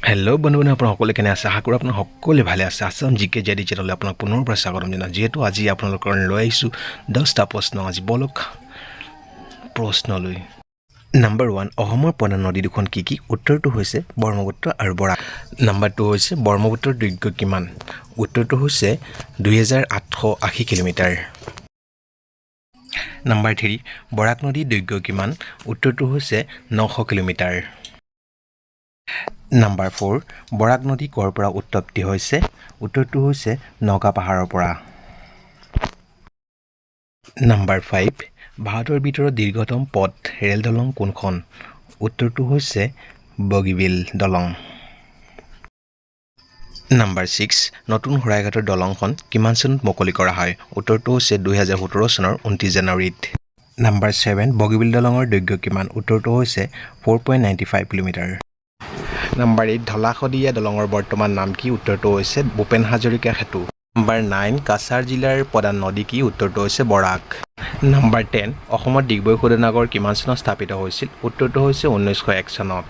Hello' বন্ধু আপোনাৰ সকলোৱে কেনে আছে? আশা কৰোঁ আপোনাৰ সকলোৱে ভালে আছে। আছাম জিকে জেডি চেনেললৈ আপোনাক পুনৰ পৰা স্বাগতম জনাওঁ। যিহেতু আজি আপোনালোকৰ লৈ আহিছোঁ 10টা প্ৰশ্ন। আজি বলক প্ৰশ্নলৈ। নাম্বাৰ 1, অসমৰ প্ৰধান নদী দুখন কি কি? উত্তৰটো হৈছে ব্ৰহ্মপুত্ৰ আৰু বৰাক। নাম্বাৰ 2 হৈছে ব্ৰহ্মপুত্ৰৰ দৈৰ্ঘ্য কিমান? উত্তৰটো হৈছে 2880 কিলোমিটাৰ। নাম্বাৰ 3, বৰাক নদীৰ দৈৰ্ঘ্য কিমান? উত্তৰটো হৈছে 900 কিলোমিটাৰ। নাম্বাৰ 4, বৰাক নদী ক'ৰ পৰা উৎপত্তি হৈছে? উত্তৰটো হৈছে নগা পাহাৰৰ পৰা। নাম্বাৰ 5, ভাৰতৰ ভিতৰত দীৰ্ঘতম পথ ৰেল দলং কোনখন? উত্তৰটো হৈছে বগীবিল দলং। নাম্বাৰ 6, নতুন শৰাইঘাটৰ দলংখন কিমান চনত মুকলি কৰা হয়? উত্তৰটো হৈছে 2017 চনৰ 29 জানুৱাৰীত। নাম্বাৰ 7, বগীবিল দলঙৰ দৈৰ্ঘ্য কিমান? উত্তৰটো হৈছে 4.95 কিলোমিটাৰ। নাম্বাৰ 8, ধলা-শদিয়া দলঙৰ বৰ্তমান নাম কি? উত্তৰটো হৈছে ভূপেন হাজৰিকা সেতু। নাম্বাৰ 9, কাছাৰ জিলাৰ প্ৰধান নদী কি? উত্তৰটো হৈছে বৰাক। নাম্বাৰ 10, অসমত ডিগবৈ শোধনাগাৰ কিমান চনত স্থাপিত হৈছিল? উত্তৰটো হৈছে 1901 চনত।